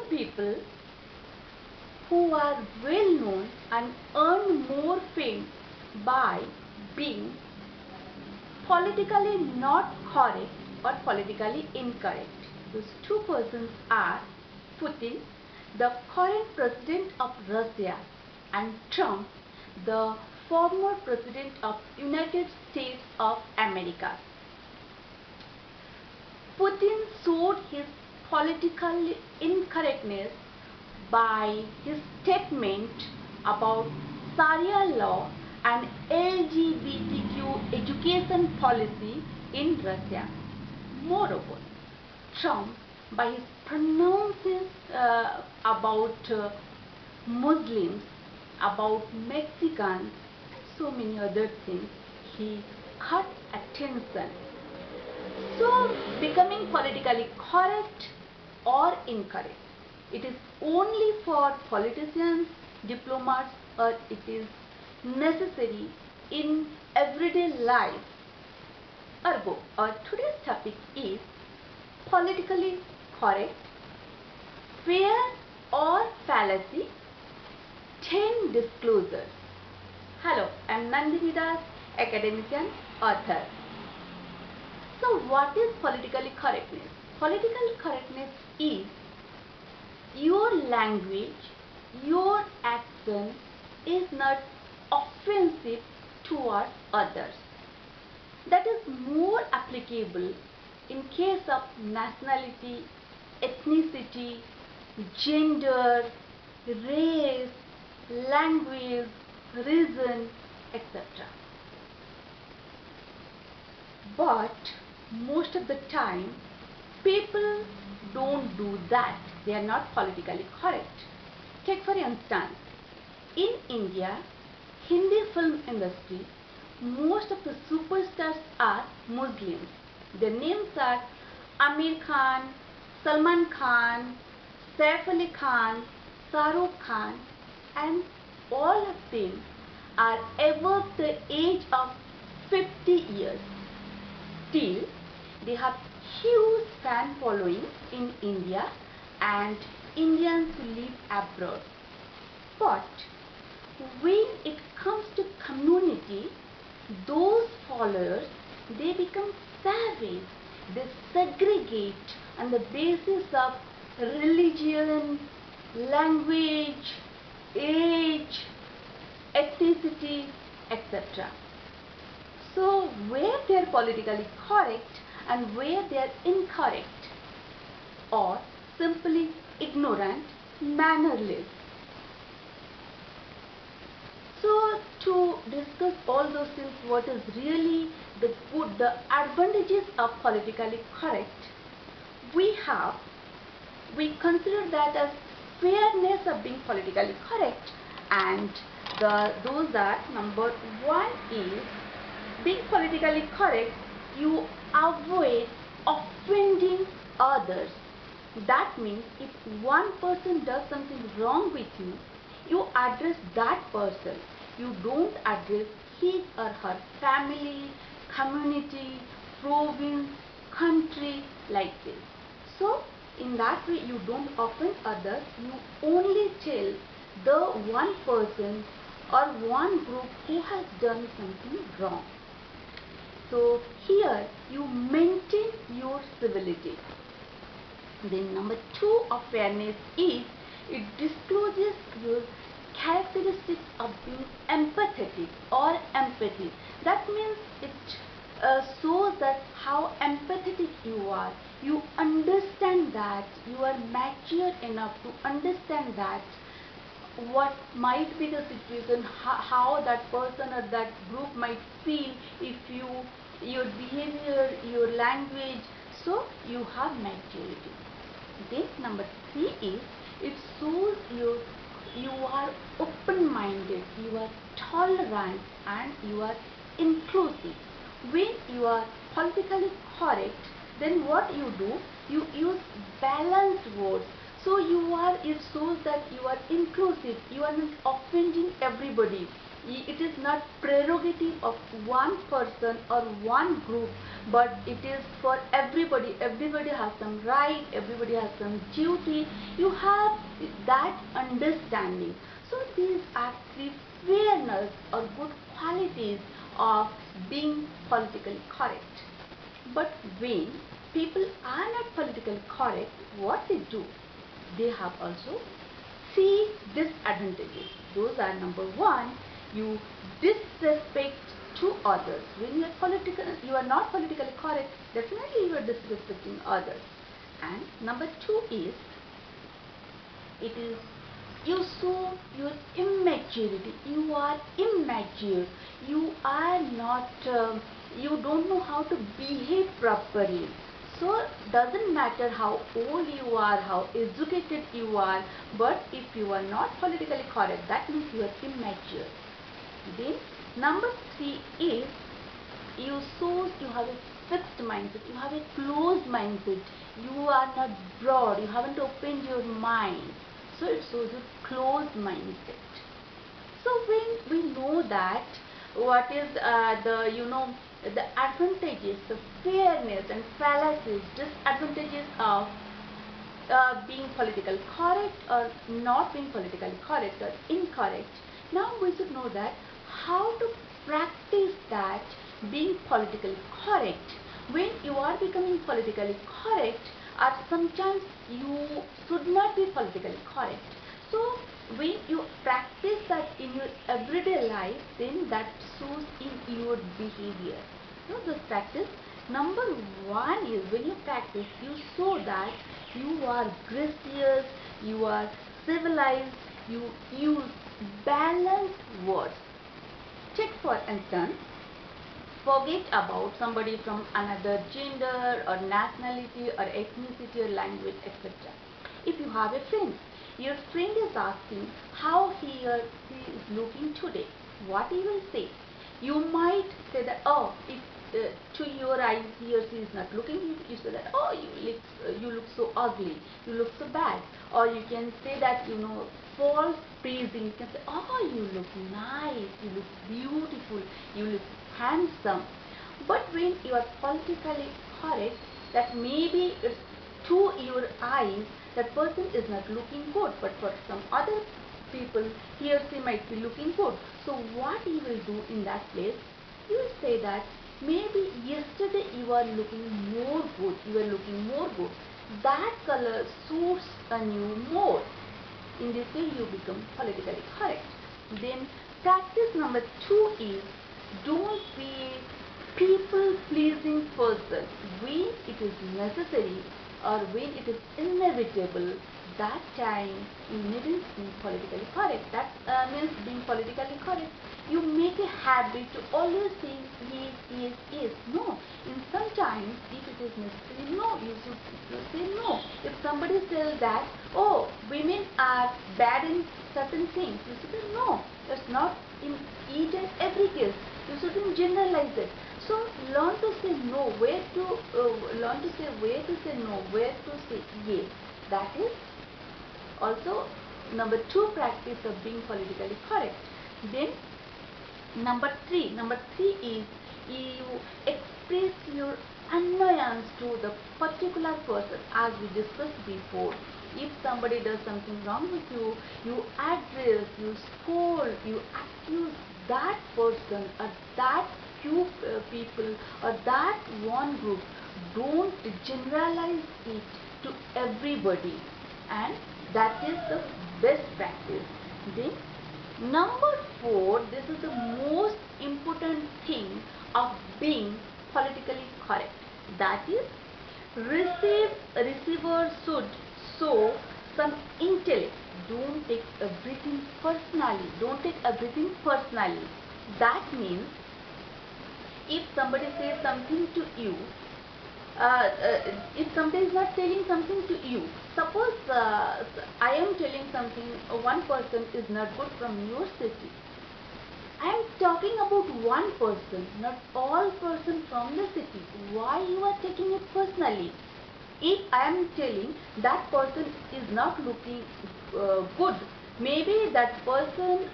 people who are well known and earn more fame by being politically not correct or politically incorrect. Those two persons are Putin, the current president of Russia, and Trump, the former president of United States of America. Putin showed his political incorrectness by his statement about Sharia law and LGBTQ education policy in Russia. Moreover, Trump, by his pronouncements about Muslims, about Mexicans, and so many other things, he got attention. So, becoming politically correct or incorrect, it is only for politicians, diplomats, or it is necessary in everyday life. Ergo, our today's topic is politically correct, fair or fallacy, 10 disclosures. Hello, I am Nandini Das, academician, author. So what is politically correctness? Political correctness is your language, your action is not offensive towards others. That is more applicable in case of nationality, ethnicity, gender, race, language, religion, etc. But most of the time, people don't do that. They are not politically correct. Take for instance, in India, Hindi film industry, most of the superstars are Muslims. Their names are Amir Khan, Salman Khan, Saif Ali Khan, Shah Rukh Khan, and all of them are above the age of 50 years. Still, they have huge fan following in India and Indians who live abroad. But when it comes to community, those followers, they become savage. They segregate on the basis of religion, language, age, ethnicity, etc. So where they are politically correct and where they are incorrect, or simply ignorant, mannerless. So to discuss all those things, what is really the advantages of politically correct, we consider that as fairness of being politically correct, and those are, number one is being politically correct, you avoid offending others. That means if one person does something wrong with you, you address that person. You don't address his or her family, community, province, country, like this. So in that way you don't offend others, you only tell the one person or one group who has done something wrong. So here you maintain your civility. Then number two of fairness is it discloses your characteristics of being empathetic or empathy. That means it shows that how empathetic you are. You understand that, you are mature enough to understand that what might be the situation, how that person or that group might feel if your behavior, your language. So you have maturity. Then number three is it shows you are open-minded, you are tolerant, and you are inclusive. When you are politically correct, then what you do, you use balanced words. So it shows that you are inclusive, you are not offending everybody. It is not prerogative of one person or one group, but it is for everybody. Everybody has some right, everybody has some duty. You have that understanding. So these are three fairness or good qualities of being politically correct. But when people are not politically correct, what they do? They have also three disadvantages. Those are: number one, you disrespect to others. When you are not politically correct, definitely you are disrespecting others. And number two is, it is you show your immaturity. You are immature. You are not. You don't know how to behave properly. So doesn't matter how old you are, how educated you are, but if you are not politically correct, that means you are immature. Then number three is, you shows you have a fixed mindset, you have a closed mindset, you are not broad, you haven't opened your mind. So it shows a closed mindset. So when we know that, what is the advantages, the fairness and fallacies, disadvantages of being politically correct or not being politically correct or incorrect. Now we should know that how to practice that being politically correct. When you are becoming politically correct, or sometimes you should not be politically correct. So when you practice that in your everyday life, then that shows in your behavior. So this practice, number one is, when you practice, you show that you are gracious, you are civilized, you use balanced words. Take for instance, forget about somebody from another gender or nationality or ethnicity or language, etc. If you have a friend, your friend is asking how he or she is looking today, what you will say? You might say that, oh, if to your eyes he or she is not looking, you say that, oh, you look so ugly, you look so bad. Or you can say that, false praising. You can say, oh, you look nice, you look beautiful, you look handsome. But when you are politically correct, that maybe it's to your eyes that person is not looking good, but for some other people he or she might be looking good. So what you will do in that place, you will say that maybe yesterday you are looking more good, that color suits on you more. In this way you become politically correct. Then practice number two is, don't be a people pleasing person. When it is necessary or when it is inevitable, that time you needn't be politically correct. That means being politically correct. You make a habit to always say yes. No. In sometimes, if it is necessary, no, you should say no. If somebody says that, oh, women are bad in certain things, you should say no. That's not in each and every case. You shouldn't generalize it. So learn to say no, where to say no, where to say yes. That is also number two practice of being politically correct. Then number three is, you express your annoyance to the particular person, as we discussed before. If somebody does something wrong with you, you address, you scold, you accuse that person or that few people or that one group. Don't generalize it to everybody, and that is the best practice. Then number four, this is the most important thing of being politically correct. That is, receiver should show some intellect. Don't take everything personally. That means, if somebody says something to you, if somebody is not telling something to you, suppose I am telling something, one person is not good from your city. I am talking about one person, not all person from the city. Why you are taking it personally? If I am telling that person is not looking good, Maybe that person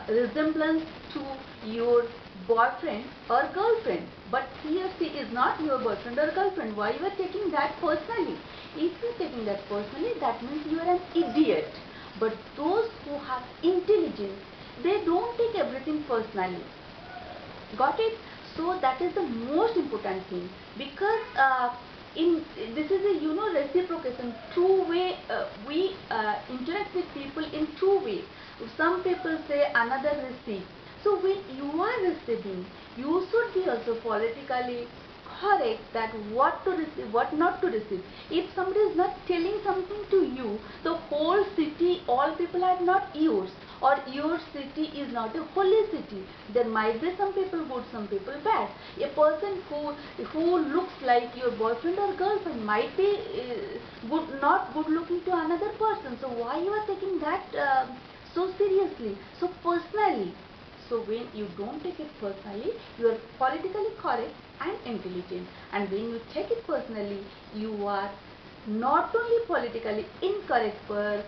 resemblance to your boyfriend or girlfriend, but he or she is not your boyfriend or girlfriend. Why you are taking that personally? If you are taking that personally, that means you are an idiot. But those who have intelligence, they don't take everything personally. Got it? So that is the most important thing, because in this is a reciprocation, two way. We interact with people in two ways. Some people say another receive. So when you are receiving, you should be also politically correct that what to receive, what not to receive. If somebody is not telling something to you, the whole city, all people are not yours, or your city is not a holy city. There might be some people good, some people bad. A person who looks like your boyfriend or girlfriend might be not good looking to another person. So why you are taking that so seriously, so personally? So when you don't take it personally, you are politically correct and intelligent. And when you take it personally, you are not only politically incorrect, but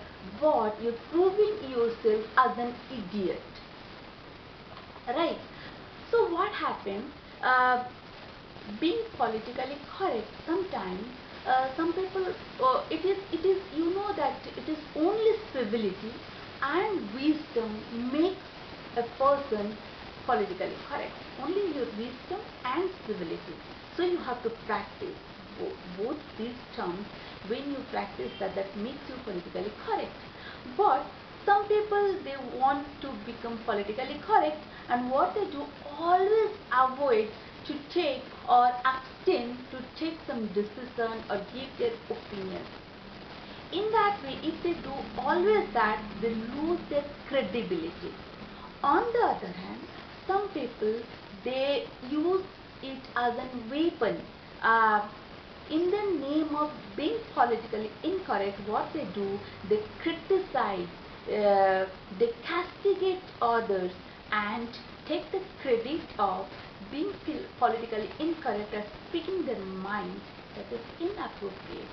you're proving yourself as an idiot. Right? So what happens? Being politically correct, sometimes some people, it is that it is only civility and wisdom makes a person politically correct. Only your wisdom and civility. So you have to practice both these terms. When you practice that makes you politically correct. But some people, they want to become politically correct, and what they do, always avoid to take or abstain to take some decision or give their opinion. In that way, if they do always that, they lose their credibility. On the other hand, some people, they use it as a weapon. In the name of being politically incorrect, what they do, they criticize, they castigate others, and take the credit of being politically incorrect as speaking their mind. That is inappropriate.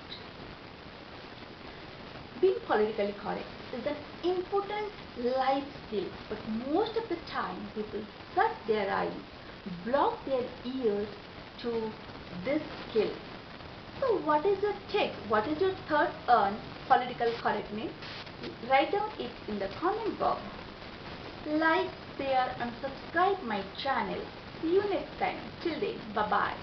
Being politically correct is an important life skill, but most of the time people shut their eyes, block their ears to this skill. So what is your take? What is your thought on political correctness? Write down it in the comment box. Like, share and subscribe my channel. See you next time. Till then, bye bye.